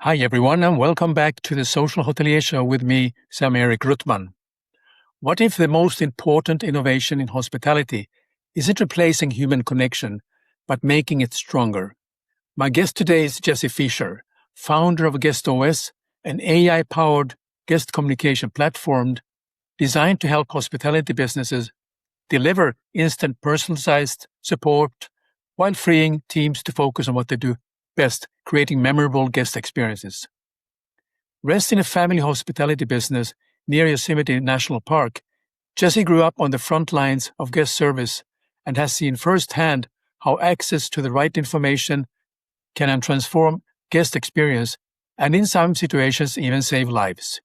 Hi, everyone, and welcome back to the Social Hotelier Show with me, Sam-Erik. What if the most important innovation in hospitality isn't replacing human connection, but making it stronger? My guest today is Jessie Fischer, founder of GuestOS, an AI-powered guest communication platform designed to help hospitality businesses deliver instant personalized support while freeing teams to focus on what they do best, creating memorable guest experiences. Raised in a family hospitality business near Yosemite National Park, Jessie grew up on the front lines of guest service and has seen firsthand how access to the right information can transform guest experience and in some situations even save lives.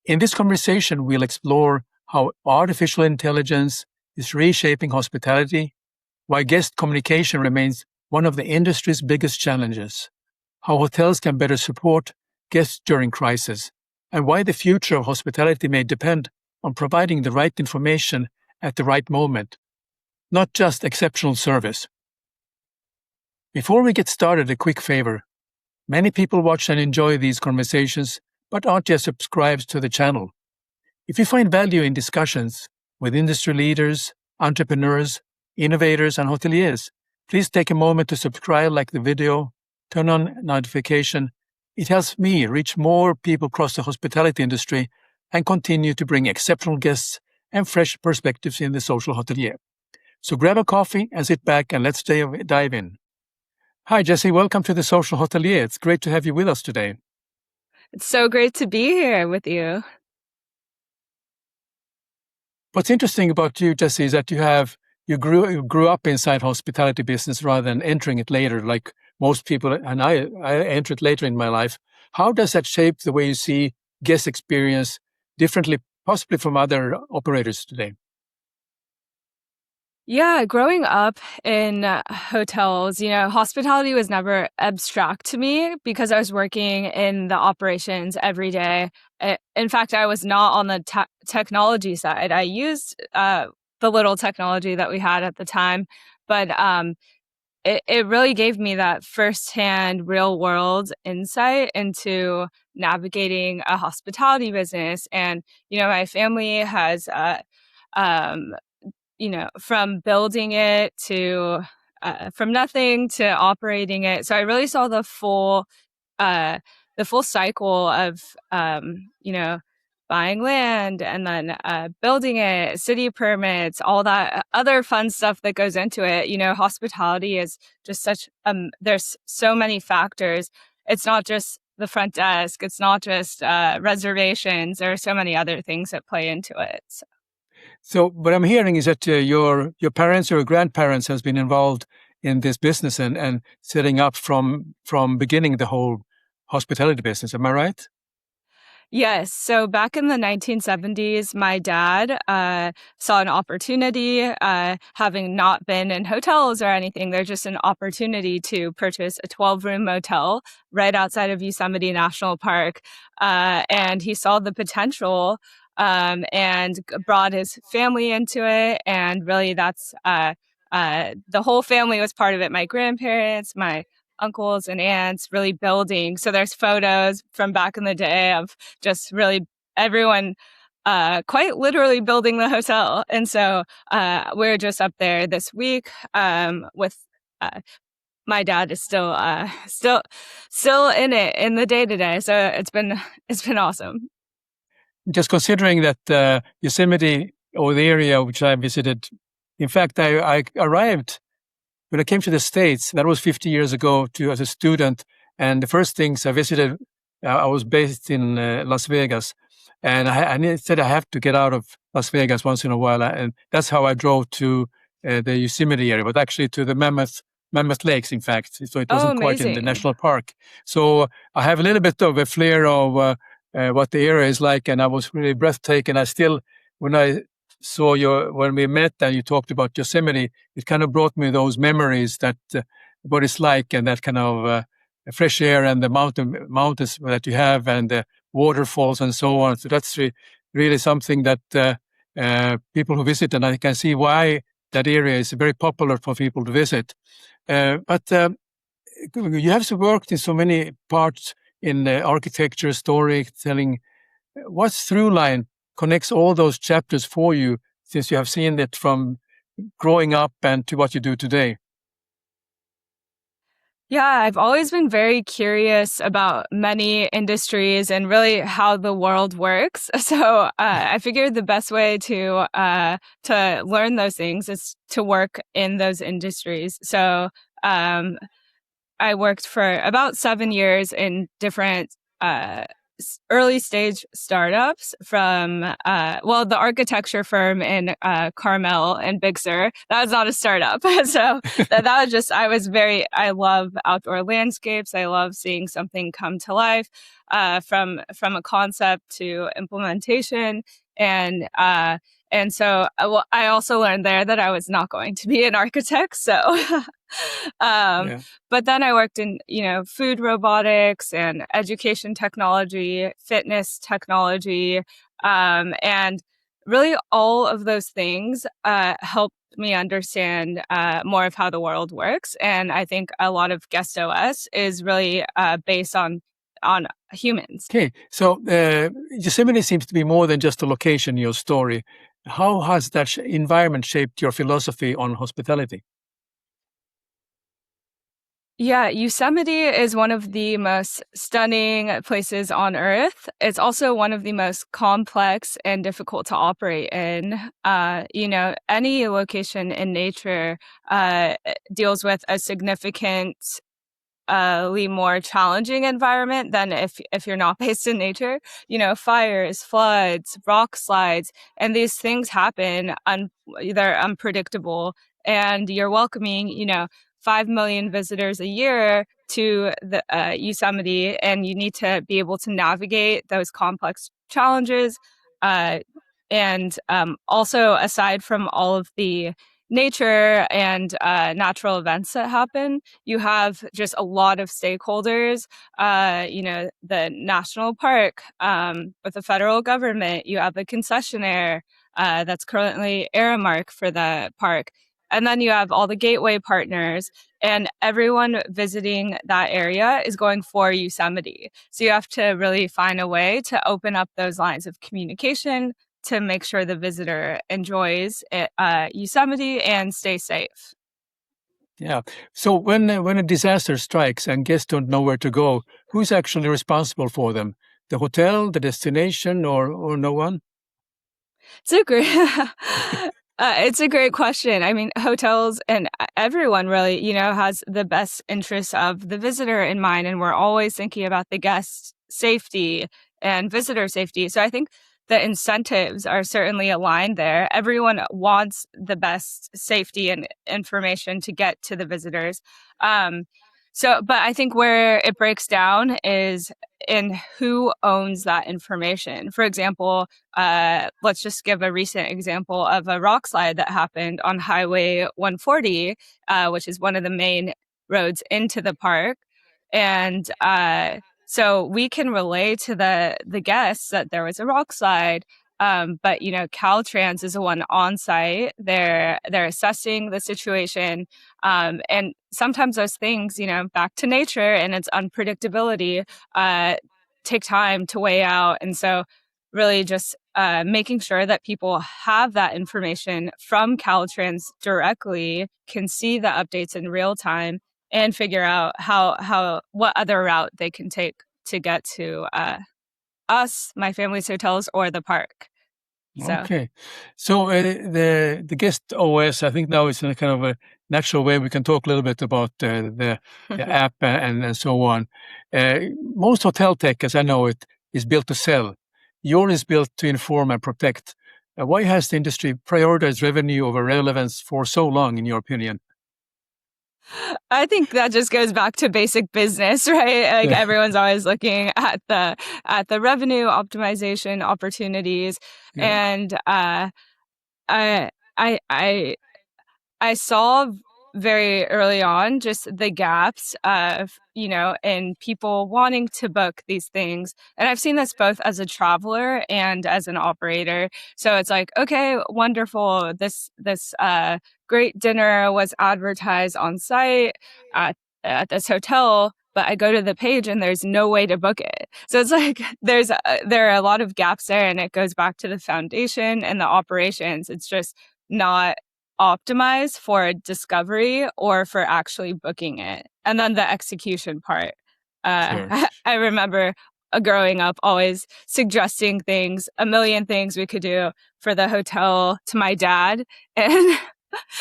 In this conversation, we'll explore how artificial intelligence is reshaping hospitality, why guest communication remains one of the industry's biggest challenges, how hotels can better support guests during crisis, and why the future of hospitality may depend on providing the right information at the right moment, not just exceptional service. Before we get started, a quick favor. Many people watch and enjoy these conversations, but aren't yet subscribed to the channel. If you find value in discussions with industry leaders, entrepreneurs, innovators, and hoteliers, please take a moment to subscribe, like the video, turn on notification. It helps me reach more people across the hospitality industry and continue to bring exceptional guests and fresh perspectives in the Social Hotelier. So grab a coffee and sit back and let's dive in. Hi, Jessie. Welcome to the Social Hotelier. It's great to have you with us today. It's so great to be here with you. What's interesting about you, Jessie, is that you grew up inside hospitality business rather than entering it later, like most people, and I entered later in my life. How does that shape the way you see guest experience differently, possibly from other operators today? Yeah, growing up in hotels, hospitality was never abstract to me because I was working in the operations every day. In fact, I was not on the technology side. I used the little technology that we had at the time, but it really gave me that firsthand, real-world insight into navigating a hospitality business. And my family has from building it to from nothing to operating it. So I really saw the full cycle of buying land and then building it, city permits, all that other fun stuff that goes into it. Hospitality is just such there's so many factors. It's not just the front desk. It's not just reservations. There are so many other things that play into it. So what I'm hearing is that your parents or your grandparents has been involved in this business and setting up from beginning the whole hospitality business. Am I right? Yes. So back in the 1970s, my dad saw an opportunity, having not been in hotels or anything. There's just an opportunity to purchase a 12-room motel right outside of Yosemite National Park. And he saw the potential and brought his family into it. And really, that's the whole family was part of it. My grandparents, my uncles and aunts really building. So there's photos from back in the day of just really everyone quite literally building the hotel. And so we're just up there this week with my dad is still in it in the day-to-day. So it's been awesome. Just considering that Yosemite or the area which I visited, in fact, I arrived when I came to the States, that was 50 years ago, as a student. And the first things I visited, I was based in Las Vegas. And I said I have to get out of Las Vegas once in a while. And that's how I drove to the Yosemite area, but actually to the Mammoth Lakes, in fact. So it wasn't quite in the national park. So I have a little bit of a flair of what the area is like. And I was really breathtaking. When I saw when we met and you talked about Yosemite, it kind of brought me those memories that what it's like, and that kind of fresh air and the mountains that you have and the waterfalls and so on. So that's really something that people who visit, and I can see why that area is very popular for people to visit. But you have worked in so many parts in architecture, storytelling. What through line connects all those chapters for you, since you have seen it from growing up and to what you do today? Yeah, I've always been very curious about many industries and really how the world works. So I figured the best way to learn those things is to work in those industries. So um, I worked for about 7 years in different uh, early stage startups from, the architecture firm in Carmel and Big Sur. That was not a startup. So that was just, I love outdoor landscapes. I love seeing something come to life from a concept to implementation. And so I also learned there that I was not going to be an architect. So Um, Yeah. but then I worked in, food robotics and education technology, fitness technology, and really all of those things helped me understand more of how the world works. And I think a lot of GuestOS is really based on humans. Okay, so Yosemite seems to be more than just a location in your story. How has that environment shaped your philosophy on hospitality? Yeah, Yosemite is one of the most stunning places on Earth. It's also one of the most complex and difficult to operate in. Any location in nature deals with a significant more challenging environment than if you're not based in nature. Fires, floods, rock slides, and these things happen. They're unpredictable, and you're welcoming 5 million visitors a year to the Yosemite, and you need to be able to navigate those complex challenges. Uh, and Also, aside from all of the nature and natural events that happen, you have just a lot of stakeholders. The national park with the federal government. You have the concessionaire that's currently Aramark for the park. And then you have all the gateway partners, and everyone visiting that area is going for Yosemite. So you have to really find a way to open up those lines of communication to make sure the visitor enjoys Yosemite and stay safe. Yeah. So when a disaster strikes and guests don't know where to go, who's actually responsible for them? The hotel, the destination, or no one? It's a great, it's a great question. I mean, hotels and everyone really, has the best interests of the visitor in mind, and we're always thinking about the guest safety and visitor safety. So I think the incentives are certainly aligned there. Everyone wants the best safety and information to get to the visitors. Um, but I think where it breaks down is in who owns that information. For example, let's just give a recent example of a rock slide that happened on Highway 140, which is one of the main roads into the park. And so we can relay to the guests that there was a rock slide. But Caltrans is the one on site. They're assessing the situation, and sometimes those things, back to nature and its unpredictability, take time to weigh out. And so, really, just making sure that people have that information from Caltrans directly, can see the updates in real time, and figure out what other route they can take to get to us, my family's hotels, or the park. So Okay. So the guest OS, I think now is in a kind of a natural way we can talk a little bit about the app and so on. Most hotel tech, as I know it, is built to sell. Yours is built to inform and protect. Why has the industry prioritized revenue over relevance for so long, in your opinion? I think that just goes back to basic business, right? Like Yeah. everyone's always looking at the revenue optimization opportunities, Yeah. and I I I I saw very early on just the gaps of, in people wanting to book these things. And I've seen this both as a traveler and as an operator. So it's like, okay, wonderful. This great dinner was advertised on site. at this hotel, but I go to the page and there's no way to book it. So it's like there are a lot of gaps there, and it goes back to the foundation and the operations. It's just not optimized for discovery or for actually booking it. And then the execution part. Sure. I remember growing up always suggesting things, a million things we could do for the hotel to my dad. And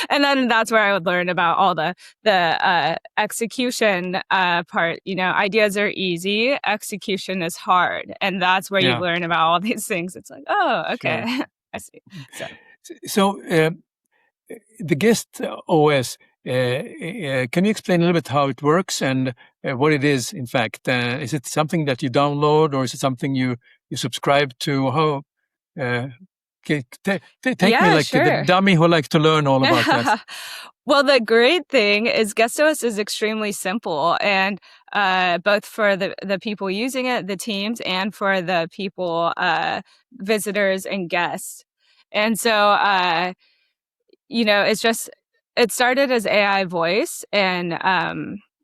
and then that's where I would learn about all the execution part. Ideas are easy, execution is hard, and that's where you learn about all these things. It's like, oh, okay, sure. I see. So the GuestOS, can you explain a little bit how it works and what it is, in fact? Is it something that you download, or is it something you subscribe to? How take me like the dummy who likes to learn all about that. Well, the great thing is GuestOS is extremely simple, and both for the people using it, the teams, and for the people, visitors and guests. And so, it started as AI voice, and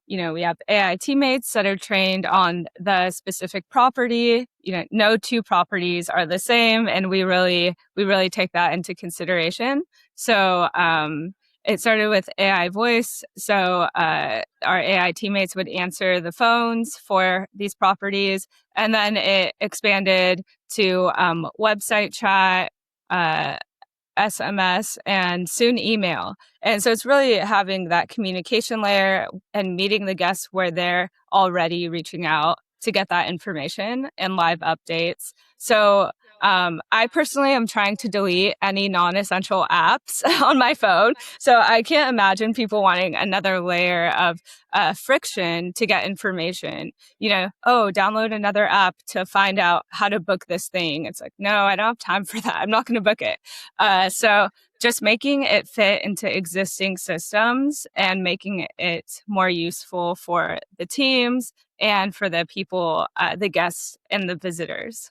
we have AI teammates that are trained on the specific property. No two properties are the same, and we really take that into consideration. So it started with AI voice. So our AI teammates would answer the phones for these properties, and then it expanded to website chat, SMS, and soon email. And so it's really having that communication layer and meeting the guests where they're already reaching out to get that information and live updates. So I personally am trying to delete any non-essential apps on my phone. So I can't imagine people wanting another layer of friction to get information. Download another app to find out how to book this thing. It's like, no, I don't have time for that. I'm not going to book it. So just making it fit into existing systems and making it more useful for the teams and for the people, the guests and the visitors.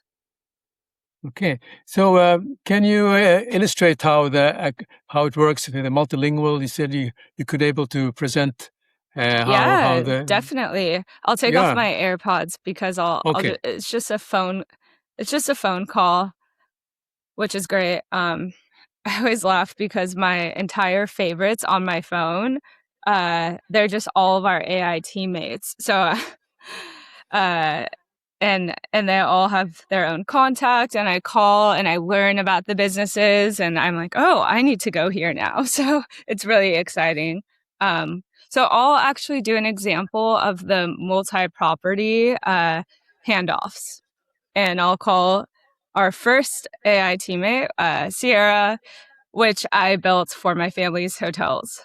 Okay, so can you illustrate how it works with the multilingual? You said you could able to present how the definitely. I'll take off my AirPods because it's just a phone. It's just a phone call, which is great. I always laugh because my entire favorites on my phone, they're just all of our AI teammates. So, and they all have their own contact, and I call and I learn about the businesses, and I'm like, oh, I need to go here now. So it's really exciting. So I'll actually do an example of the multi-property handoffs, and I'll call our first AI teammate, Sierra, which I built for my family's hotels.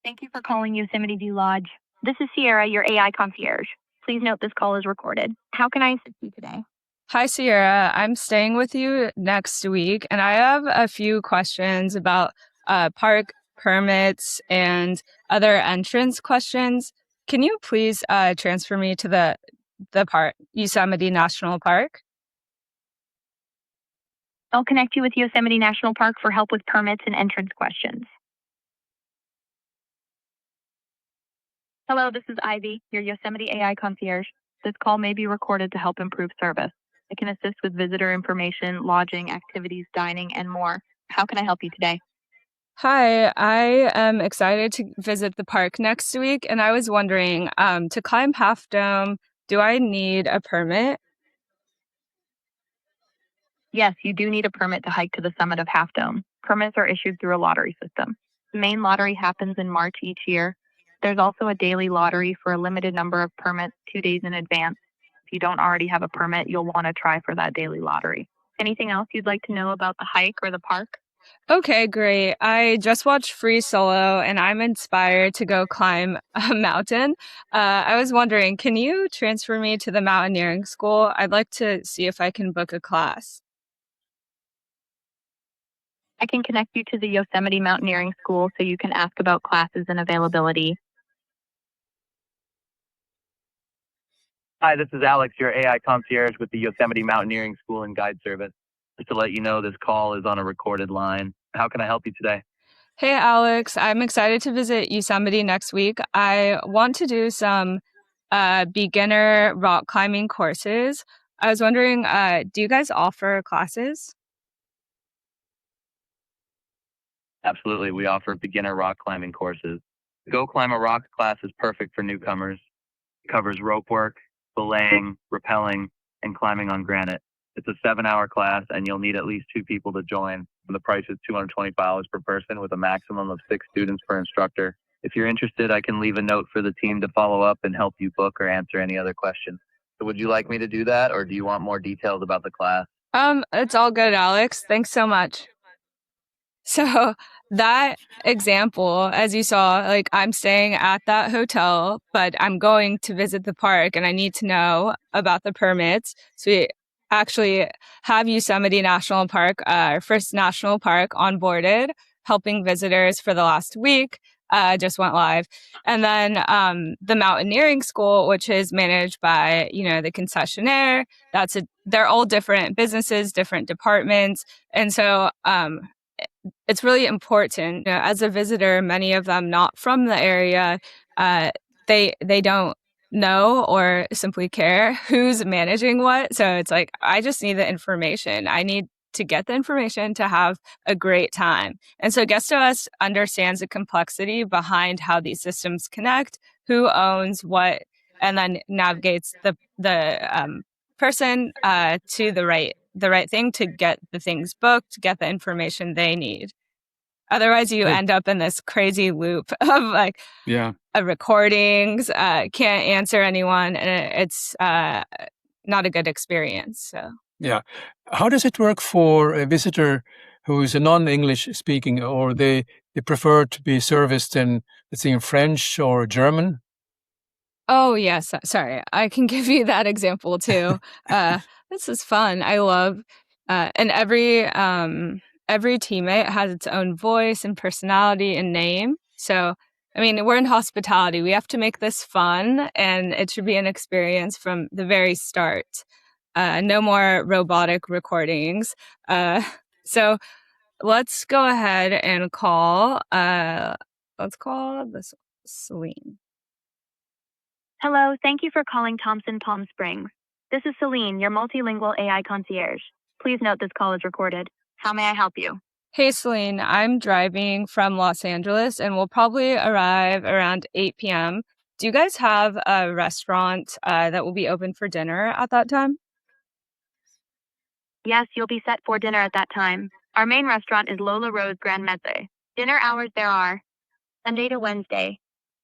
Thank you for calling Yosemite View Lodge. This is Sierra, your AI concierge. Please note this call is recorded. How can I assist you today? Hi, Sierra. I'm staying with you next week, and I have a few questions about park permits and other entrance questions. Can you please transfer me to the park, Yosemite National Park? I'll connect you with Yosemite National Park for help with permits and entrance questions. Hello, this is Ivy, your Yosemite AI concierge. This call may be recorded to help improve service. I can assist with visitor information, lodging, activities, dining, and more. How can I help you today? Hi, I am excited to visit the park next week, and I was wondering, to climb Half Dome, do I need a permit? Yes, you do need a permit to hike to the summit of Half Dome. Permits are issued through a lottery system. The main lottery happens in March each year. There's also a daily lottery for a limited number of permits 2 days in advance. If you don't already have a permit, you'll want to try for that daily lottery. Anything else you'd like to know about the hike or the park? Okay, great. I just watched Free Solo, and I'm inspired to go climb a mountain. I was wondering, can you transfer me to the mountaineering school? I'd like to see if I can book a class. I can connect you to the Yosemite Mountaineering School so you can ask about classes and availability. Hi, this is Alex, your AI concierge with the Yosemite Mountaineering School and Guide Service. Just to let you know, this call is on a recorded line. How can I help you today? Hey, Alex, I'm excited to visit Yosemite next week. I want to do some beginner rock climbing courses. I was wondering, do you guys offer classes? Absolutely. We offer beginner rock climbing courses. Go Climb a Rock class is perfect for newcomers. It covers rope work, belaying, rappelling, and climbing on granite. It's a 7-hour class, and you'll need at least 2 people to join. The price is $220 per person with a maximum of 6 students per instructor. If you're interested, I can leave a note for the team to follow up and help you book or answer any other questions. So would you like me to do that, or do you want more details about the class? It's all good, Alex. Thanks so much. So that example, as you saw, like I'm staying at that hotel, but I'm going to visit the park and I need to know about the permits. So we actually have Yosemite National Park, our first national park onboarded, helping visitors for the last week. Just went live. And then the mountaineering school, which is managed by, the concessionaire, they're all different businesses, different departments. And so it's really important. As a visitor, many of them not from the area, they don't know or simply care who's managing what. So it's like, I just need the information. I need to get the information to have a great time. And so GuestOS understands the complexity behind how these systems connect, who owns what, and then navigates the person to the right thing to get the things booked, get the information they need. Otherwise, you end up in this crazy loop of recordings, can't answer anyone, and it's not a good experience. So. Yeah. How does it work for a visitor who is a non-English speaking, or they prefer to be serviced in, let's say, in French or German? Oh, yes. Sorry. I can give you that example too. This is fun. I love, and every teammate has its own voice and personality and name. So, I mean, we're in hospitality. We have to make this fun, and it should be an experience from the very start. No more robotic recordings. So let's go ahead and call, this Celine. Hello, thank you for calling Thompson Palm Springs. This is Celine, your multilingual AI concierge. Please note this call is recorded. How may I help you? Hey, Celine, I'm driving from Los Angeles and we'll probably arrive around 8 p.m. Do you guys have a restaurant that will be open for dinner at that time? Yes, you'll be set for dinner at that time. Our main restaurant is Lola Rose Grand Meze. Dinner hours there are Sunday to Wednesday,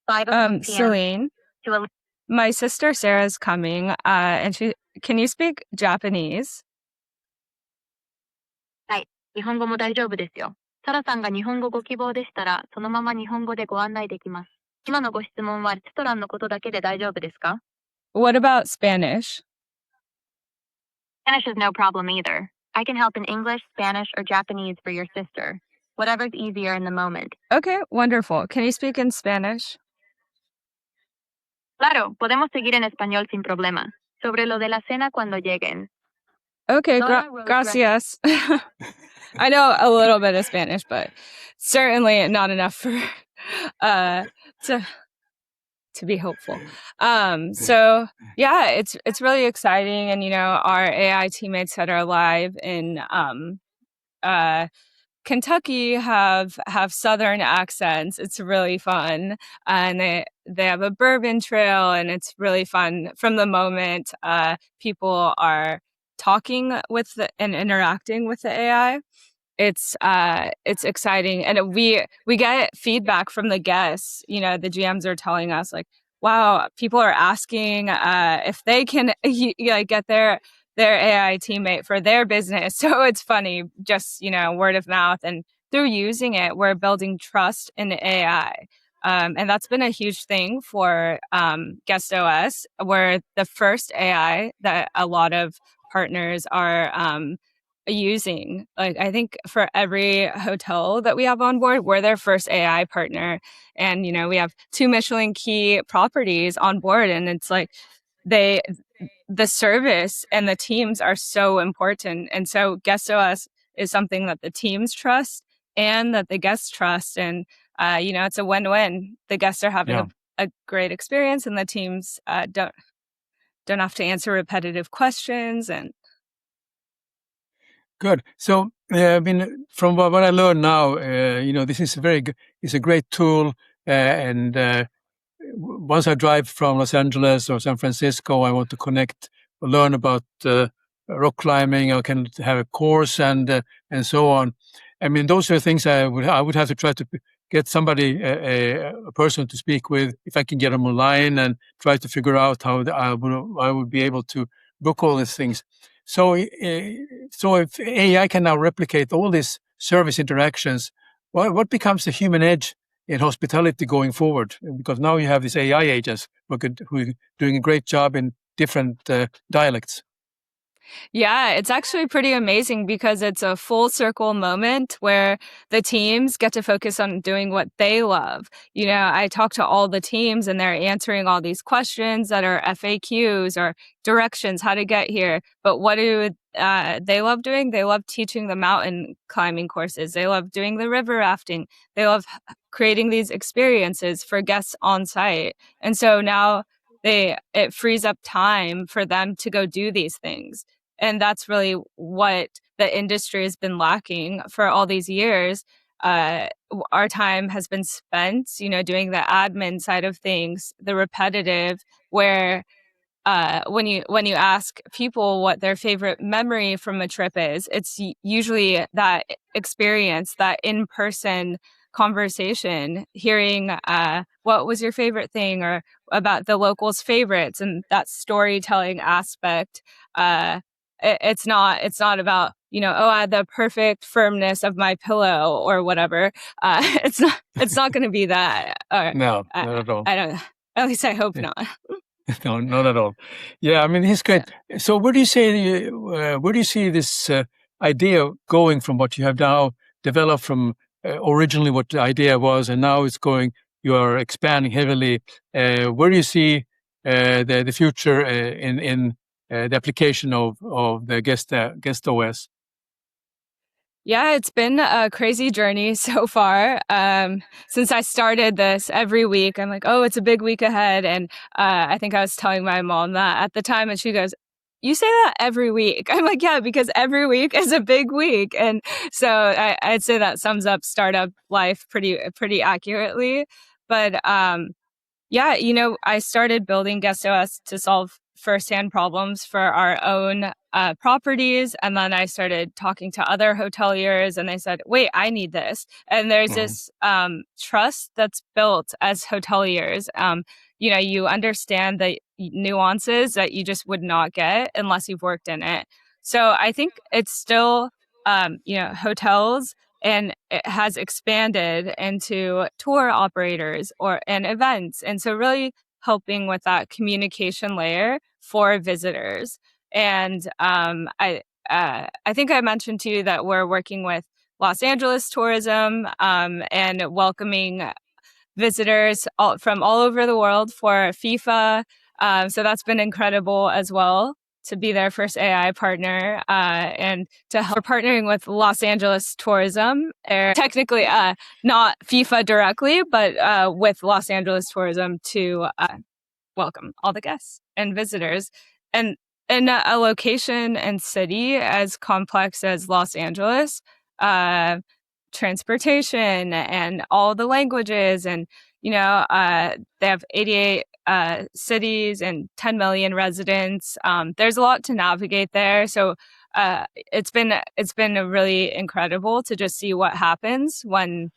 5 p.m. Celine, to my sister Sarah's coming, and can you speak Japanese? 日本語も大丈夫ですよ。サラさんが日本語ご希望でしたら、そのまま日本語でご案内できます。今のご質問はレストランのことだけで大丈夫ですか? What about Spanish? Spanish is no problem either. I can help in English, Spanish, or Japanese for your sister. Whatever's easier in the moment. Okay, wonderful. Can you speak in Spanish? Claro, podemos seguir en español sin problema. Sobre lo de la cena cuando lleguen. Okay, gracias. I know a little bit of Spanish, but certainly not enough for to be hopeful. So yeah, it's really exciting, and our AI teammates that are live in Kentucky have Southern accents. It's really fun, and they have a bourbon trail, and it's really fun from the moment people are talking with and interacting with the AI. It's exciting, and we get feedback from the guests. The GMs are telling us like, wow, people are asking if they can get their AI teammate for their business. So it's funny, just word of mouth, and through using it, we're building trust in AI. And that's been a huge thing for GuestOS. We're the first AI that a lot of partners are using. Like, I think for every hotel that we have on board, we're their first AI partner. And, we have 2 Michelin key properties on board, and it's like the service and the teams are so important. And so GuestOS is something that the teams trust, and that the guests trust. And, it's a win-win. The guests are having a great experience, and the teams don't have to answer repetitive questions. And good. So, I mean, from what I learned now, this is it's a great tool. And once I drive from Los Angeles or San Francisco, I want to connect or learn about rock climbing. I can have a course and so on. I mean, those are things I would have to try to get somebody, a person to speak with, if I can get them online, and try to figure out how I would be able to book all these things. So if AI can now replicate all these service interactions, what becomes the human edge in hospitality going forward? Because now you have these AI agents who are doing a great job in different dialects. Yeah, it's actually pretty amazing because it's a full circle moment where the teams get to focus on doing what they love. I talk to all the teams and they're answering all these questions that are FAQs or directions, how to get here. But what do they love doing? They love teaching the mountain climbing courses. They love doing the river rafting. They love creating these experiences for guests on site. And so now it frees up time for them to go do these things. And that's really what the industry has been lacking for all these years. Our time has been spent, doing the admin side of things, the repetitive, where when you ask people what their favorite memory from a trip is, it's usually that experience, that in-person conversation, hearing what was your favorite thing, or about the locals' favorites, and that storytelling aspect. It's not about I had the perfect firmness of my pillow or whatever. It's not going to be that. No, not at all. I don't. At least I hope not. No, not at all. Yeah, I mean, he's great. So where do you see this idea going from what you have now developed from originally what the idea was, and now you are expanding heavily. Where do you see the future in the application of the GuestOS? Yeah, it's been a crazy journey so far. Since I started this, every week I'm like, oh, it's a big week ahead. And I think I was telling my mom that at the time, and she goes, you say that every week. I'm like, yeah, because every week is a big week. And so I'd say that sums up startup life pretty accurately. But yeah, I started building GuestOS to solve firsthand problems for our own properties. And then I started talking to other hoteliers, and they said, wait, I need this. And there's this trust that's built as hoteliers. You understand the nuances that you just would not get unless you've worked in it. So I think it's still, hotels, and it has expanded into tour operators and events. And so really helping with that communication layer for visitors. And I think I mentioned to you that we're working with Los Angeles tourism and welcoming visitors from all over the world for FIFA. So that's been incredible as well, to be their first AI partner, and to help. We're partnering with Los Angeles tourism, or technically not FIFA directly, but with Los Angeles tourism to welcome all the guests and visitors. And in a location and city as complex as Los Angeles, transportation and all the languages, and they have 88 cities and 10 million residents. There's a lot to navigate there. So it's been really incredible to just see what happens when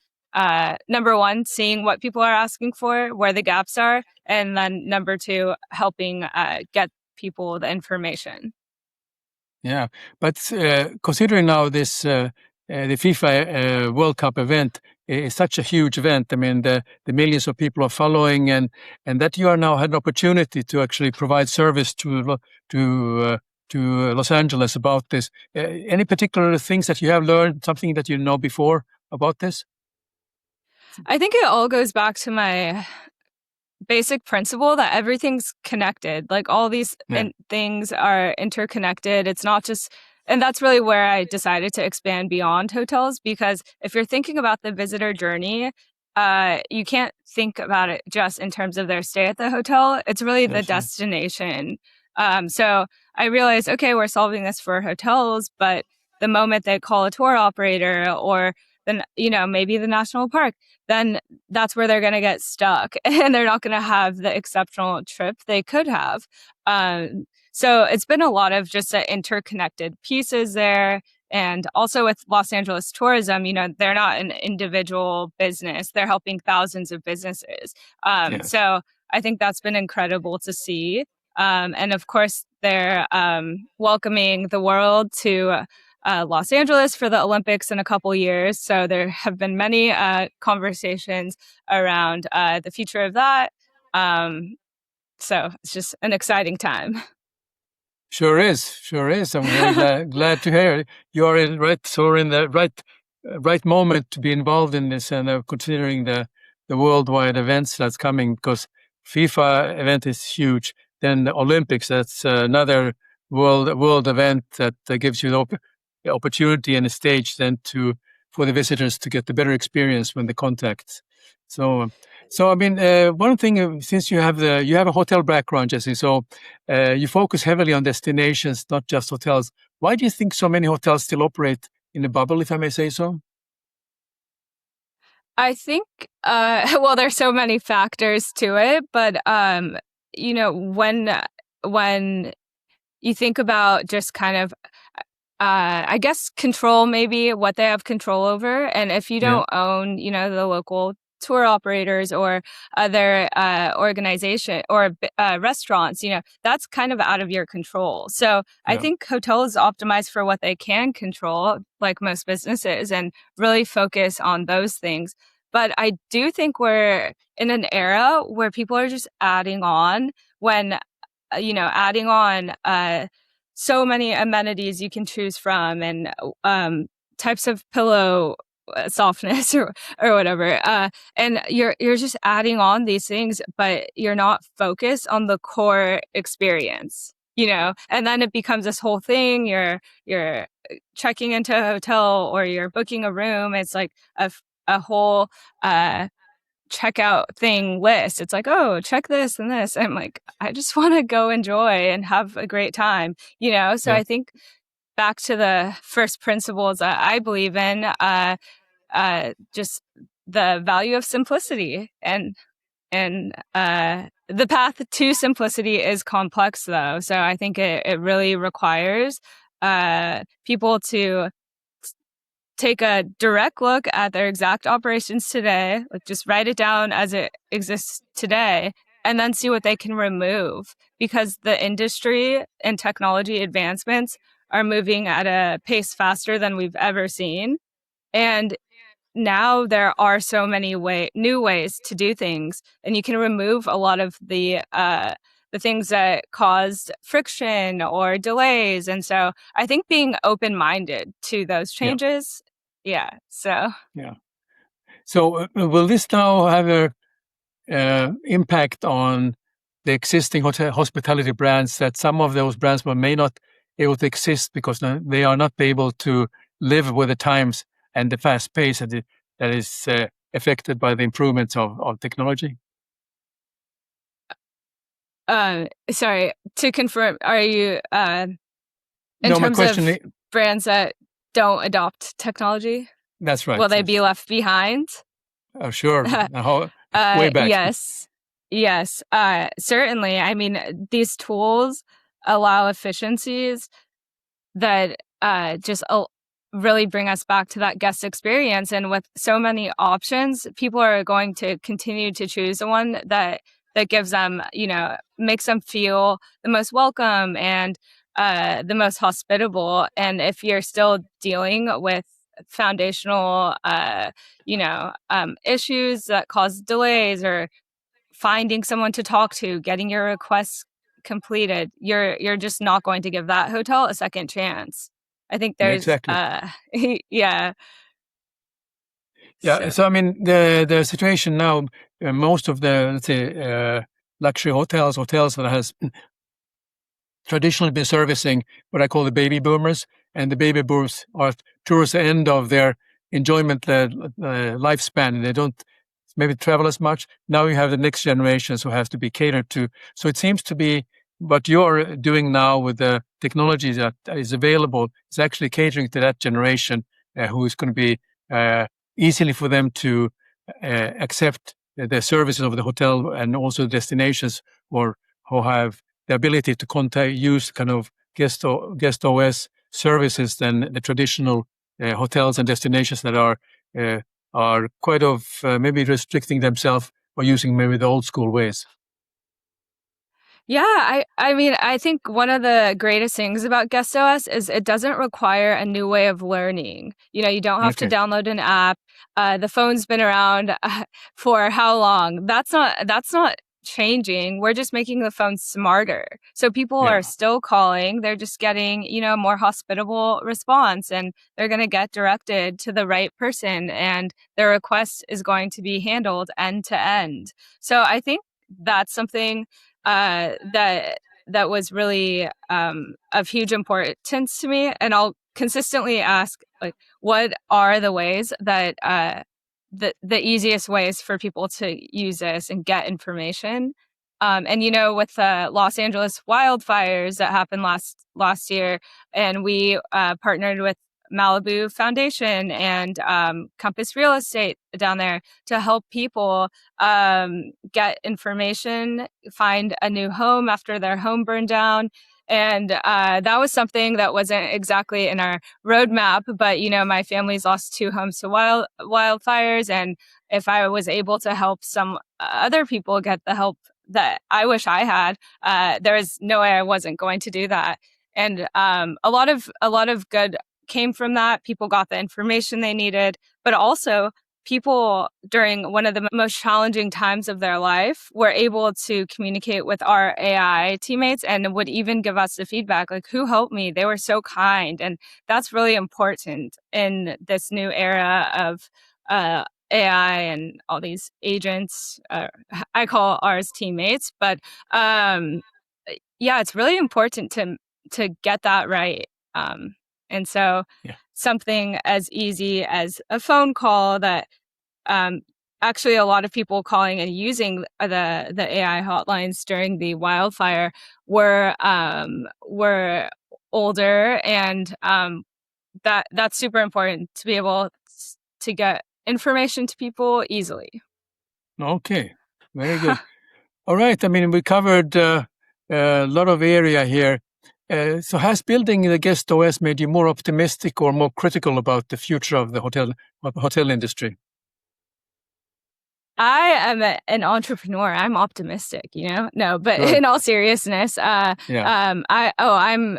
number one, seeing what people are asking for, where the gaps are, and then number two, helping get people the information. Yeah, but considering now this the FIFA World Cup event is such a huge event. I mean, the millions of people are following, and that you are now had an opportunity to actually provide service to Los Angeles about this. Any particular things that you have learned, something that you know before about this? I think it all goes back to my basic principle that everything's connected. Like all these things are interconnected. It's not just and that's really where I decided to expand beyond hotels, because if you're thinking about the visitor journey, you can't think about it just in terms of their stay at the hotel. It's really the That's right. destination. So I realized, okay, we're solving this for hotels, but the moment they call a tour operator or then, maybe the national park, then that's where they're going to get stuck and they're not going to have the exceptional trip they could have. So it's been a lot of just interconnected pieces there. And also with Los Angeles tourism, they're not an individual business. They're helping thousands of businesses. Yes. So I think that's been incredible to see. And of course, they're welcoming the world to Los Angeles for the Olympics in a couple years. So there have been many conversations around the future of that. So it's just an exciting time. Sure is. I'm very glad to hear you're in the right moment to be involved in this, and considering the worldwide events that's coming, because FIFA event is huge. Then the Olympics, that's another world event that gives you the opportunity and a stage then for the visitors to get the better experience when they contact. So I mean, one thing, since you have a hotel background, Jessie, so you focus heavily on destinations, not just hotels. Why do you think so many hotels still operate in a bubble, if I may say so? I think, well, there's so many factors to it, but when you think about just kind of, I guess, control, maybe what they have control over, and if you don't own, the local tour operators or other organization or restaurants, that's kind of out of your control. So I think hotels optimize for what they can control, like most businesses, and really focus on those things. But I do think we're in an era where people are just adding on so many amenities you can choose from, and types of pillow softness or whatever, and you're just adding on these things, but you're not focused on the core experience, and then it becomes this whole thing. You're checking into a hotel or you're booking a room. It's like a whole checkout thing list. It's like, oh, check this and this. I'm like, I just want to go enjoy and have a great time, so I think back to the first principles I believe in, just the value of simplicity, and the path to simplicity is complex, though. So I think it really requires people to take a direct look at their exact operations today, like just write it down as it exists today, and then see what they can remove, because the industry and technology advancements are moving at a pace faster than we've ever seen. And now there are so many new ways to do things, and you can remove a lot of the things that caused friction or delays. And so I think being open-minded to those changes. So will this now have a impact on the existing hospitality brands, that some of those brands may not be able to exist because they are not able to live with the times and the fast pace that is affected by the improvements of technology? Sorry, to confirm, are you in terms of brands that don't adopt technology? That's right. Will they be left behind? Oh, sure. Way back. Yes. Certainly. I mean, these tools allow efficiencies that just really bring us back to that guest experience. And with so many options, people are going to continue to choose the one that gives them, makes them feel the most welcome and the most hospitable. And if you're still dealing with foundational, issues that cause delays, or finding someone to talk to, getting your requests completed, you're just not going to give that hotel a second chance. I think there's So I mean, the situation now, most of the, let's say, luxury hotels that has traditionally been servicing what I call the baby boomers, and the baby boomers are towards the end of their enjoyment lifespan. They don't maybe travel as much. Now you have the next generations who have to be catered to. So it seems to be what you're doing now with the technology that is available is actually catering to that generation who is going to be easily for them to accept the services of the hotel and also destinations who have the ability to use kind of GuestOS services than the traditional hotels and destinations that are quite of maybe restricting themselves or using maybe the old school ways. Yeah, I mean, I think one of the greatest things about GuestOS is it doesn't require a new way of learning. You don't have to download an app. The phone's been around for how long? That's not changing. We're just making the phone smarter. So people are still calling. They're just getting, a more hospitable response, and they're going to get directed to the right person, and their request is going to be handled end to end. So I think that's something that was really of huge importance to me. And I'll consistently ask, like, what are the ways that the easiest ways for people to use this and get information? And with the Los Angeles wildfires that happened last year, and we partnered with Malibu Foundation and Compass Real Estate down there to help people get information, find a new home after their home burned down. And that was something that wasn't exactly in our roadmap, but my family's lost 2 homes to wildfires, and if I was able to help some other people get the help that I wish I had, there was no way I wasn't going to do that. And a lot of good came from that. People got the information they needed, but also people during one of the most challenging times of their life were able to communicate with our AI teammates and would even give us the feedback, like, who helped me? They were so kind. And that's really important in this new era of AI and all these agents. I call ours teammates, but it's really important to get that right. And so something as easy as a phone call that actually a lot of people calling and using the AI hotlines during the wildfire were older, and that's super important to be able to get information to people easily. Okay, very good. All right, I mean, we covered a lot of area here. So has building the GuestOS made you more optimistic or more critical about the future of the hotel industry? I am an entrepreneur. I'm optimistic, No, but Good. In all seriousness, I'm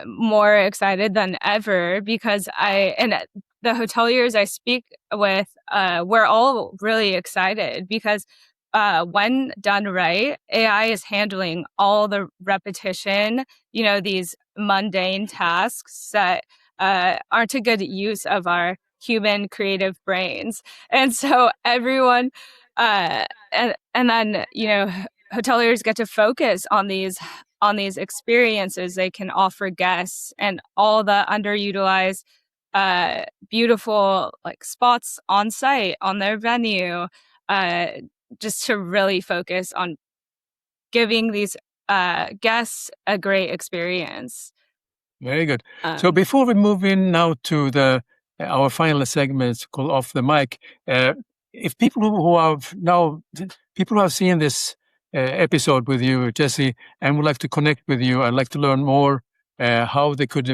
more excited than ever because the hoteliers I speak with, we're all really excited because when done right, AI is handling all the repetition, these mundane tasks that aren't a good use of our human creative brains. And so everyone, and then, hoteliers get to focus on these experiences they can offer guests and all the underutilized beautiful spots on site on their venue, just to really focus on giving these guests a great experience. Very good. So before we move in now to our final segment called Off the Mic, if people who have seen this episode with you, Jessie, and would like to connect with you, I'd like to learn more how they could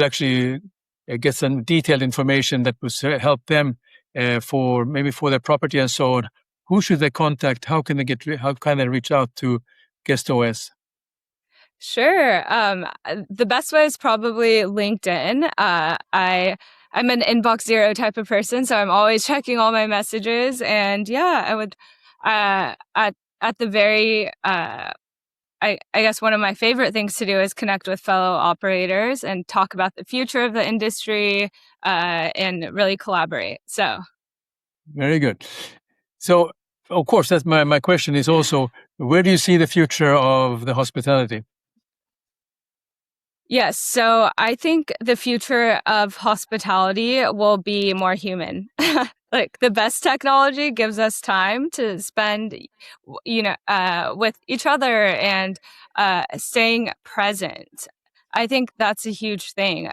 actually get some detailed information that would help them for their property and so on. Who should they contact? How can they reach out to GuestOS? Sure. The best way is probably LinkedIn. I'm an inbox zero type of person, so I'm always checking all my messages. And I would, at the very, I guess one of my favorite things to do is connect with fellow operators and talk about the future of the industry and really collaborate. So. Very good. So, of course, that's my question is also, where do you see the future of the hospitality? Yes. So I think the future of hospitality will be more human. Like the best technology gives us time to spend, with each other and staying present. I think that's a huge thing.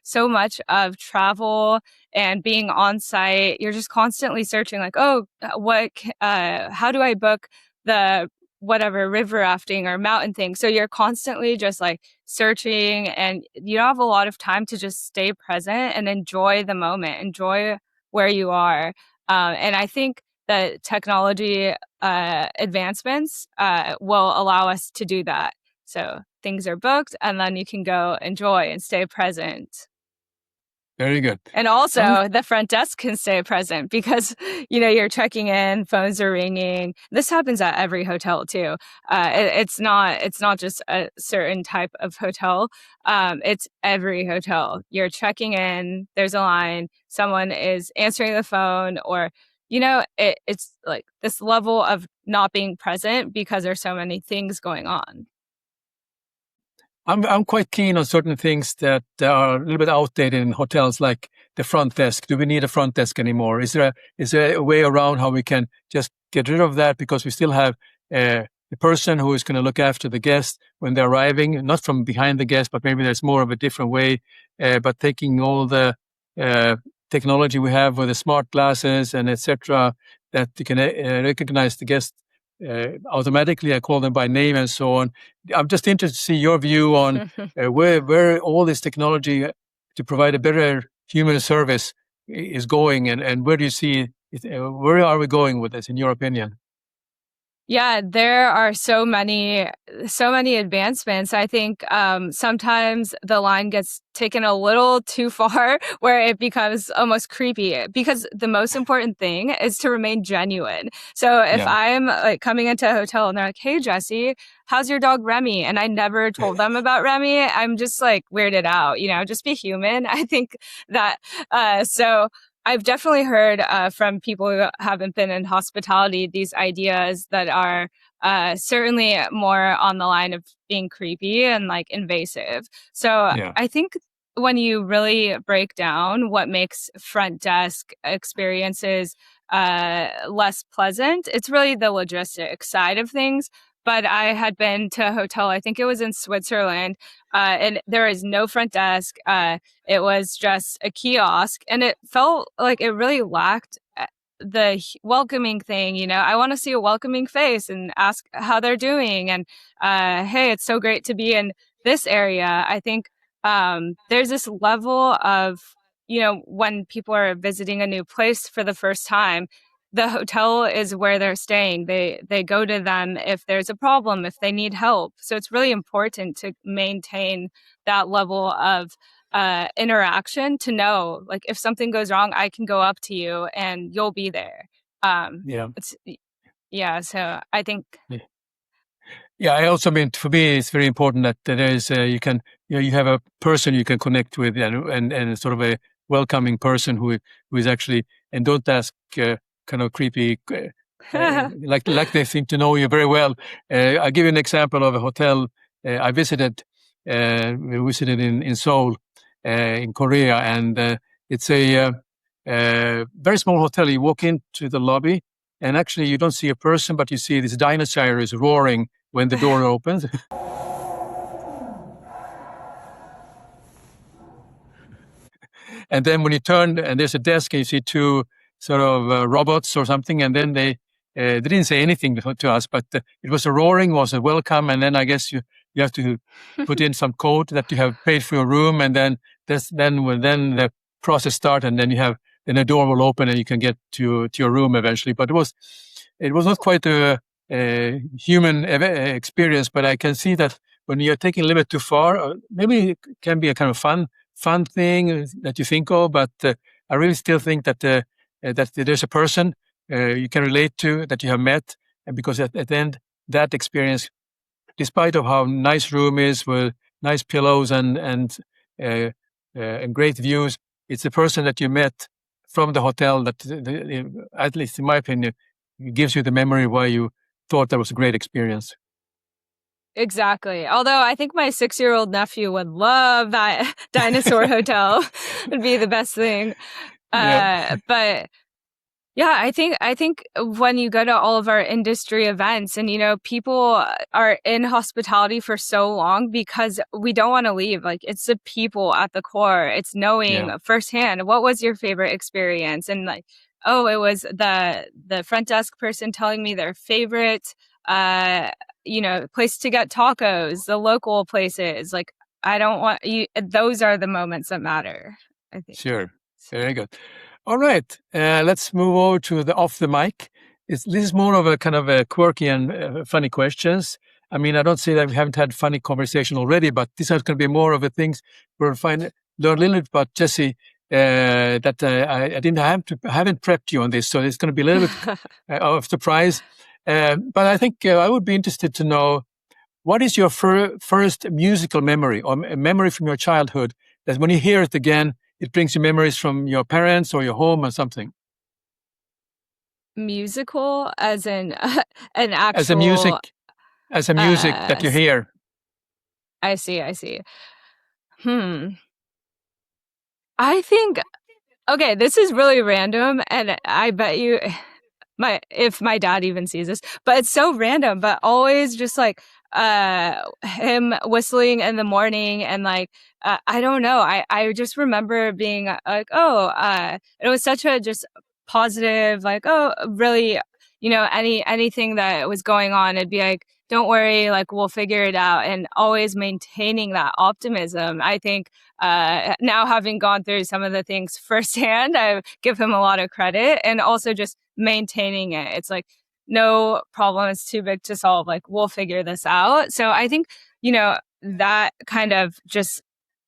So much of travel and being on site, you're just constantly searching, like, oh, how do I book the whatever river rafting or mountain thing? So you're constantly just like searching, and you don't have a lot of time to just stay present and enjoy the moment, enjoy where you are. And I think that technology advancements will allow us to do that. So things are booked, and then you can go enjoy and stay present. Very good. And also the front desk can stay present because, you're checking in, phones are ringing. This happens at every hotel too. It's not just a certain type of hotel. It's every hotel. You're checking in, there's a line, someone is answering the phone, or, it's like this level of not being present because there's so many things going on. I'm quite keen on certain things that are a little bit outdated in hotels, like the front desk. Do we need a front desk anymore? Is there a way around how we can just get rid of that, because we still have the person who is going to look after the guest when they're arriving, not from behind the guest, but maybe there's more of a different way. But taking all the technology we have with the smart glasses and etc., that you can recognize the guest automatically. I call them by name and so on. I'm just interested to see your view on where all this technology to provide a better human service is going, and where do you see it, where are we going with this, in your opinion? Yeah, there are so many advancements. I think sometimes the line gets taken a little too far where it becomes almost creepy, because the most important thing is to remain genuine. So if I'm like coming into a hotel and they're like, "Hey, Jessie, how's your dog Remy?" and I never told them about Remy, I'm just like weirded out, just be human. I think that, so I've definitely heard from people who haven't been in hospitality these ideas that are certainly more on the line of being creepy and like invasive. So I think when you really break down what makes front desk experiences less pleasant, it's really the logistics side of things. But I had been to a hotel, I think it was in Switzerland, and there is no front desk. It was just a kiosk, and it felt like it really lacked the welcoming thing. I want to see a welcoming face and ask how they're doing, and hey, it's so great to be in this area. I think there's this level of, when people are visiting a new place for the first time, the hotel is where they're staying. They go to them if there's a problem, if they need help. So it's really important to maintain that level of interaction, to know, like, if something goes wrong, I can go up to you and you'll be there. So I think I also mean, for me, it's very important that there is you can you have a person you can connect with, and sort of a welcoming person who is actually, and don't ask kind of creepy like they seem to know you very well. I'll give you an example of a hotel I visited. We visited in Seoul, in Korea, and it's a very small hotel. You walk into the lobby, and actually you don't see a person, but you see this dinosaur is roaring when the door opens. And then when you turn, and there's a desk, and you see two sort of robots or something, and then they didn't say anything to us, but it was a roaring, was a welcome, and then I guess you have to put in some code that you have paid for your room, and then the process starts, and then then the door will open, and you can get to your room eventually. But it was not quite a human experience, but I can see that when you're taking a little bit too far, maybe it can be a kind of fun thing that you think of, but I really still think that that there's a person you can relate to, that you have met, and because at the end, that experience, despite of how nice room is with nice pillows and great views, it's the person that you met from the hotel that, at least in my opinion, gives you the memory why you thought that was a great experience. Exactly. Although I think my 6-year-old nephew would love that dinosaur hotel. Would be the best thing. Yeah. But yeah, I think when you go to all of our industry events and, people are in hospitality for so long because we don't want to leave. Like, it's the people at the core. It's knowing Yeah. firsthand, what was your favorite experience? And like, oh, it was the front desk person telling me their favorite, place to get tacos, the local places. Like, I don't want you, those are the moments that matter, I think. Sure. Very good. All right. Let's move over to the off the mic. This is more of a kind of a quirky and funny questions. I mean, I don't say that we haven't had funny conversation already, but these are going to be more of the things we'll learn a little bit about Jessie. That I haven't prepped you on this, so it's going to be a little bit of surprise. But I think I would be interested to know, what is your first musical memory or a memory from your childhood that when you hear it again, it brings you memories from your parents or your home or something? Musical, as in an As a actual. music that you hear. I see. I think, okay, this is really random, and I bet you if my dad even sees this, but it's so random, but always just like him whistling in the morning, and like I don't know, I just remember being like, oh, it was such a just positive, like, oh, really, anything that was going on, it'd be like, don't worry, like, we'll figure it out, and always maintaining that optimism. I think now, having gone through some of the things firsthand, I give him a lot of credit, and also just maintaining it. It's like, no problem is too big to solve. Like, we'll figure this out. So I think, that kind of just,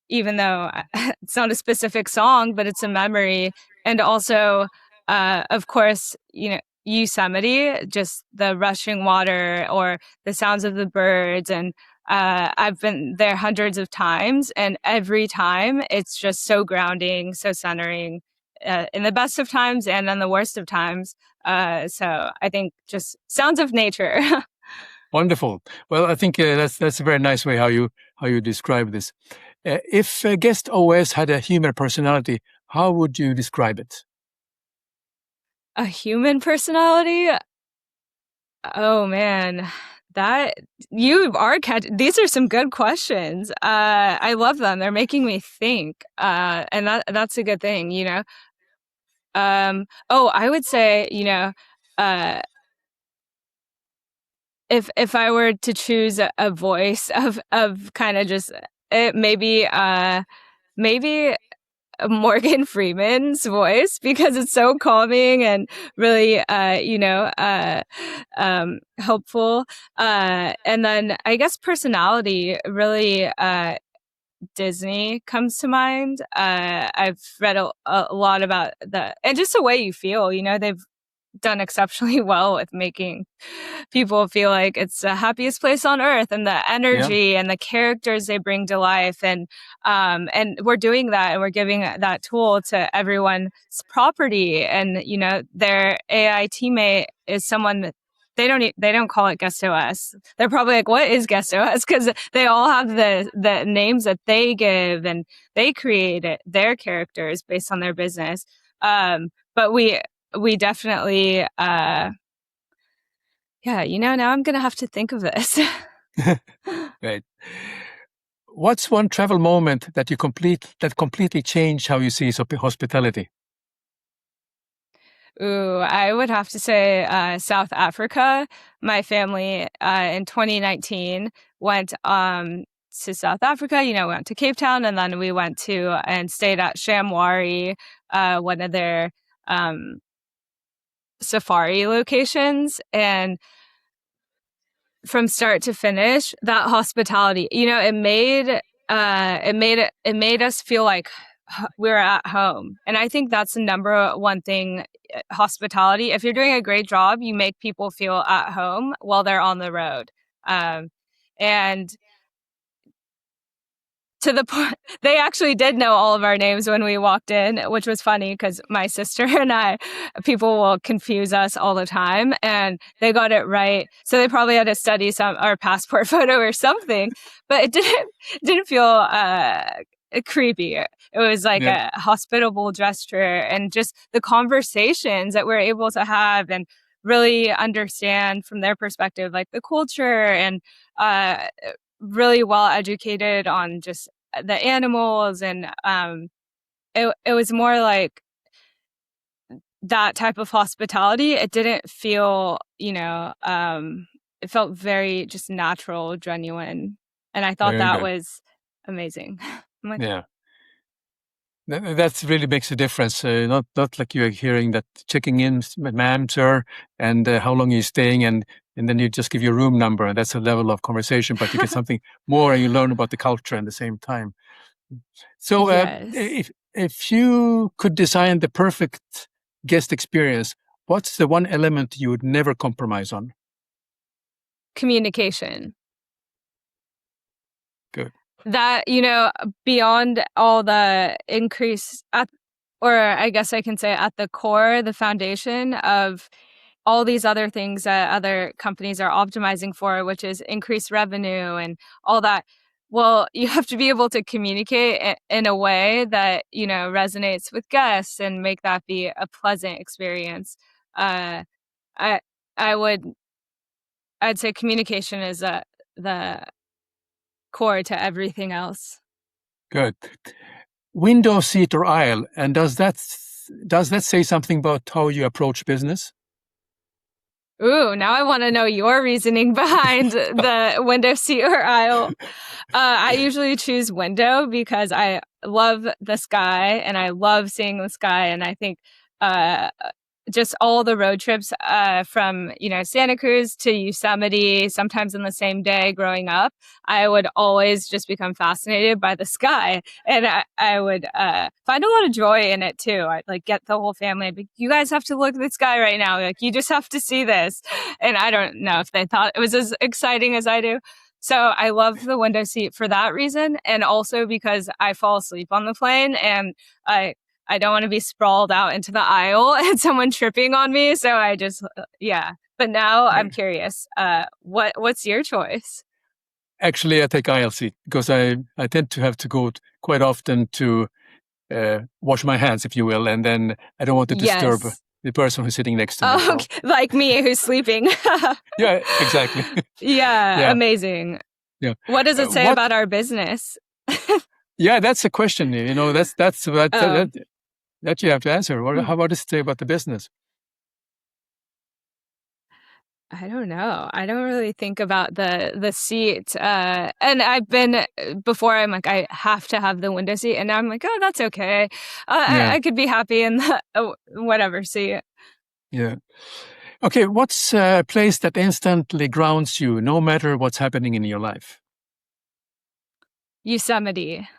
even though it's not a specific song, but it's a memory. And also, of course, Yosemite, just the rushing water or the sounds of the birds. And I've been there hundreds of times, and every time it's just so grounding, so centering, in the best of times and in the worst of times. So I think just sounds of nature. Wonderful. Well, I think that's a very nice way how you describe this. If GuestOS had a human personality, how would you describe it? A human personality? Oh man, that you are these are some good questions. I love them. They're making me think. And that's a good thing, I would say, if I were to choose a voice of kind of just it, maybe Morgan Freeman's voice, because it's so calming and really helpful. And then I guess personality, really Disney comes to mind. I've read a lot about and just the way you feel, they've done exceptionally well with making people feel like it's the happiest place on earth, and the energy and the characters they bring to life. And we're doing that, and we're giving that tool to everyone's property. And, their AI teammate is someone that they don't call it GuestOS. They're probably like, what is GuestOS? Because they all have the names that they give, and they create their characters based on their business. But we definitely, now I'm going to have to think of this. Right. What's one travel moment that completely changed how you see hospitality? Ooh, I would have to say South Africa. My family in 2019 went to South Africa. Went to Cape Town, and then we went to and stayed at Shamwari, one of their safari locations. And from start to finish, that hospitality, it made us feel like we were at home. And I think that's the number one thing, hospitality. If you're doing a great job, you make people feel at home while they're on the road. And to the point, they actually did know all of our names when we walked in, which was funny because my sister and I, people will confuse us all the time, and they got it right. So they probably had to study our passport photo or something, but it didn't feel creepy. It was like a hospitable gesture, and just the conversations that we're able to have and really understand from their perspective, like the culture, and really well educated on just the animals. And it was more like that type of hospitality. It didn't feel, it felt very just natural, genuine. And I thought that was amazing. Yeah. That really makes a difference. Not like you're hearing that checking in, ma'am, sir, and how long you're staying, and then you just give your room number, and that's a level of conversation. But you get something more, and you learn about the culture at the same time. So, if you could design the perfect guest experience, what's the one element you would never compromise on? Communication. Good. That, beyond all the increase or I guess I can say at the core, the foundation of all these other things that other companies are optimizing for, which is increased revenue and all that. Well, you have to be able to communicate in a way that, resonates with guests and make that be a pleasant experience. I'd say communication is the core to everything else. Good. Window, seat, or aisle, and does that say something about how you approach business? Ooh, now I want to know your reasoning behind the window, seat, or aisle. I usually choose window because I love the sky and I love seeing the sky. And I think just all the road trips from, Santa Cruz to Yosemite, sometimes in the same day growing up, I would always just become fascinated by the sky. And I would find a lot of joy in it too. I'd like get the whole family, I'd be, you guys have to look at the sky right now. Like, you just have to see this. And I don't know if they thought it was as exciting as I do. So I love the window seat for that reason. And also because I fall asleep on the plane, and I don't want to be sprawled out into the aisle and someone tripping on me. So I just, But now I'm curious, what's your choice? Actually, I take aisle seat because I tend to have to go quite often to wash my hands, if you will. And then I don't want to disturb the person who's sitting next to me. Oh, so. Like me, who's sleeping. Yeah, exactly. Yeah, amazing. Yeah. What does it say about our business? Yeah, that's a question. That's that you have to answer. How about this say about the business? I don't know. I don't really think about the seat. And I've been before, I'm like, I have to have the window seat. And now I'm like, oh, that's okay. I could be happy in the whatever seat. Yeah. Okay. What's a place that instantly grounds you no matter what's happening in your life? Yosemite.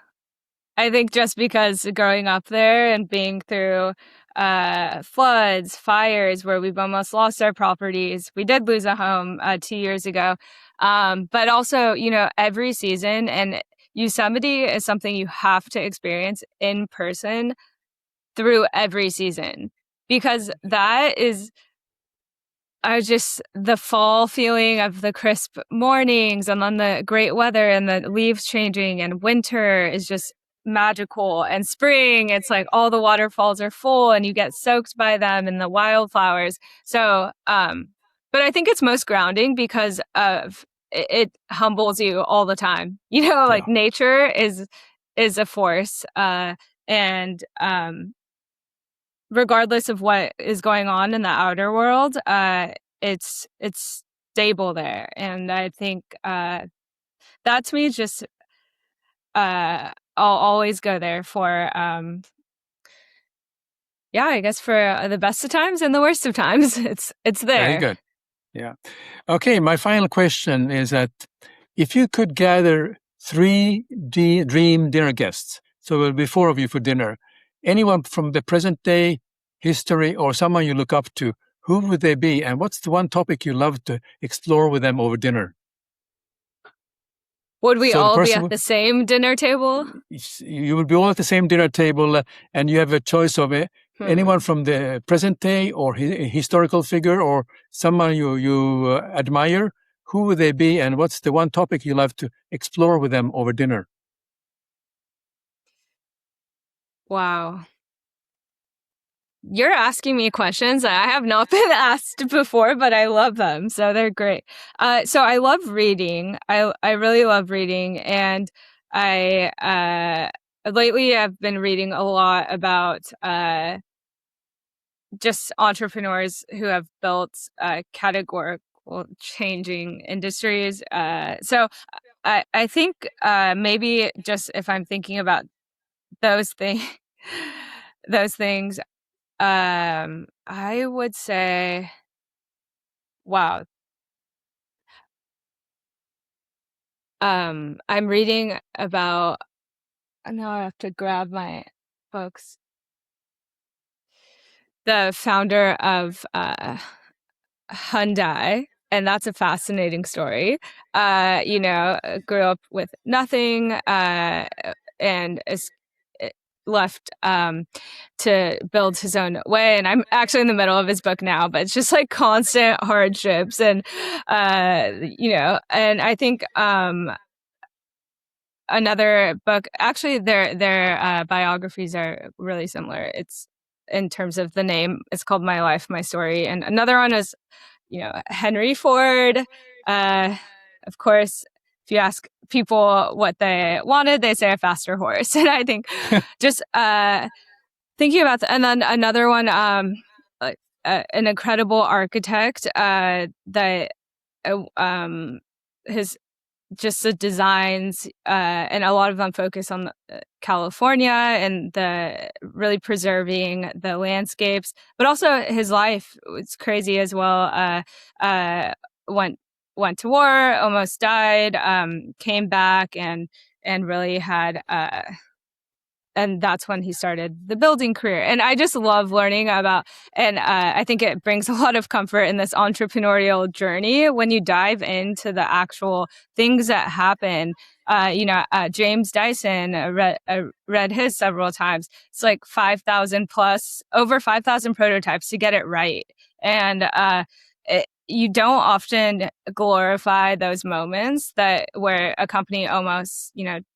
I think just because growing up there and being through floods, fires, where we've almost lost our properties. We did lose a home 2 years ago. But also, every season, and Yosemite is something you have to experience in person through every season, because that is just the fall feeling of the crisp mornings and then the great weather and the leaves changing, and winter is just magical, and spring, it's like all the waterfalls are full and you get soaked by them and the wildflowers. So but I think it's most grounding because of it humbles you all the time. Like nature is a force, and regardless of what is going on in the outer world, it's stable there. And I think that to me is just I'll always go there for, I guess for the best of times and the worst of times. It's there. Very good. Yeah. Okay. My final question is that if you could gather 3 dream dinner guests, so there'll be 4 of you for dinner, anyone from the present day, history, or someone you look up to, who would they be? And what's the one topic you love to explore with them over dinner? Would we So the all be person at the same dinner table? You will be all at the same dinner table, and you have a choice of anyone from the present day or historical figure or someone you admire. Who would they be, and what's the one topic you love to explore with them over dinner? Wow. You're asking me questions that I have not been asked before, but I love them. So they're great. So I love reading. I really love reading. And I lately I've been reading a lot about just entrepreneurs who have built categorical changing industries. So I think maybe just if I'm thinking about those things, those things, I would say, wow. I'm reading about, now I have to grab my books. The founder of Hyundai, and that's a fascinating story. Grew up with nothing and is left to build his own way. And I'm actually in the middle of his book now, but it's just like constant hardships and and I think another book, actually their biographies are really similar. It's in terms of the name, it's called My Life, My Story. And another one is, Henry Ford. Of course, if you ask people what they wanted, they say a faster horse. And I think just thinking about that. And then another one, an incredible architect that his just the designs, and a lot of them focus on California and the really preserving the landscapes, but also his life was crazy as well. Went to war, almost died, came back and really had and that's when he started the building career. And I just love learning about, and I think it brings a lot of comfort in this entrepreneurial journey when you dive into the actual things that happen. James Dyson, read his several times. It's like 5,000 plus, over 5,000 prototypes to get it right. And you don't often glorify those moments where a company almost,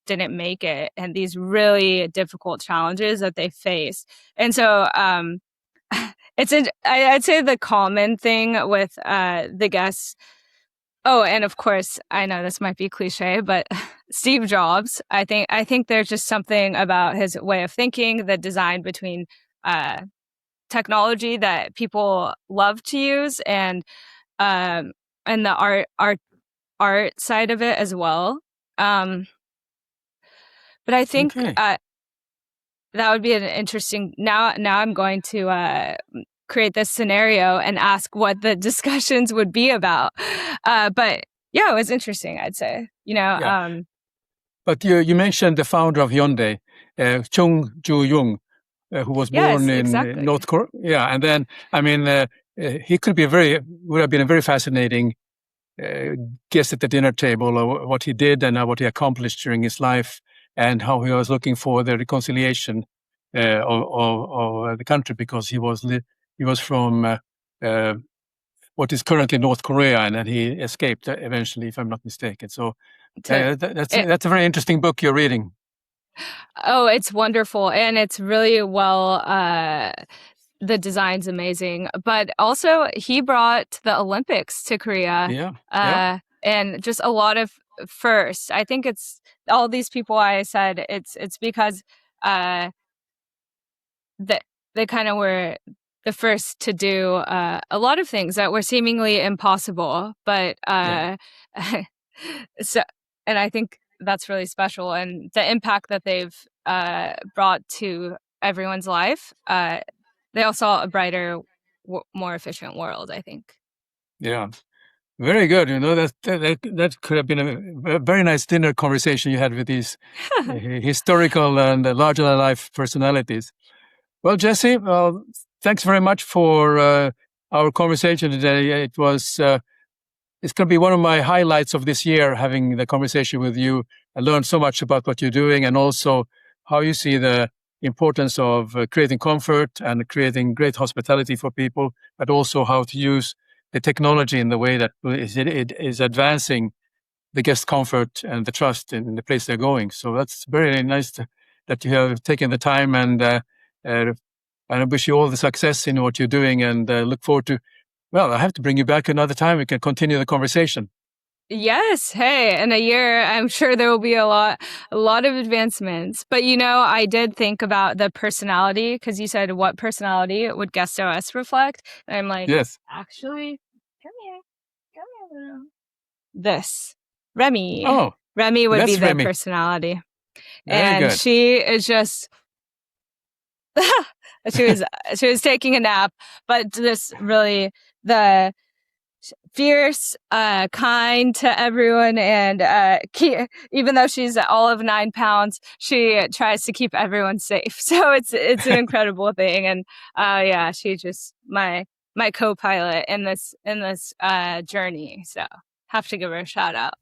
didn't make it, and these really difficult challenges that they face. And so I'd say the common thing with the guests. Oh, and of course, I know this might be cliche, but Steve Jobs. I think there's just something about his way of thinking, the design between technology that people love to use, and the art side of it as well. But I think that would be an interesting. Now I'm going to create this scenario and ask what the discussions would be about. But yeah, it was interesting, I'd say. Yeah. But you mentioned the founder of Hyundai, Chung Ju-young, who was born in North Korea. Yeah, and then he would have been a very fascinating guest at the dinner table of what he did and what he accomplished during his life, and how he was looking for the reconciliation of the country, because he was from what is currently North Korea, and then he escaped eventually, if I'm not mistaken. So that's a very interesting book you're reading. Oh, it's wonderful, and it's really well. The design's amazing, but also he brought the Olympics to Korea. Yeah. And just a lot of firsts. I think it's all these people I said. It's because that they kind of were the first to do a lot of things that were seemingly impossible, but so, and I think that's really special, and the impact that they've brought to everyone's life. They all saw a brighter, more efficient world, I think. Yeah, very good. That could have been a very nice dinner conversation you had with these historical and larger-than-life personalities. Well, Jessie, thanks very much for our conversation today. It was it's going to be one of my highlights of this year, having the conversation with you. I learned so much about what you're doing and also how you see the importance of creating comfort and creating great hospitality for people, but also how to use the technology in the way that it is advancing the guest comfort and the trust in the place they're going. So that's very nice that you have taken the time, and I wish you all the success in what you're doing, and look forward to, well, I have to bring you back another time. We can continue the conversation. Yes. Hey, in a year, I'm sure there will be a lot of advancements. But, I did think about the personality, because you said, what personality would GuestOS reflect? And I'm like, yes, actually, come here. This. Remy. Oh, Remy would be the Remy. Personality. Very and good. She is just... she was taking a nap, but this really the fierce, kind to everyone, and even though she's all of 9 pounds, she tries to keep everyone safe. So it's an incredible thing, and yeah, she's just my co-pilot in this journey. So have to give her a shout out.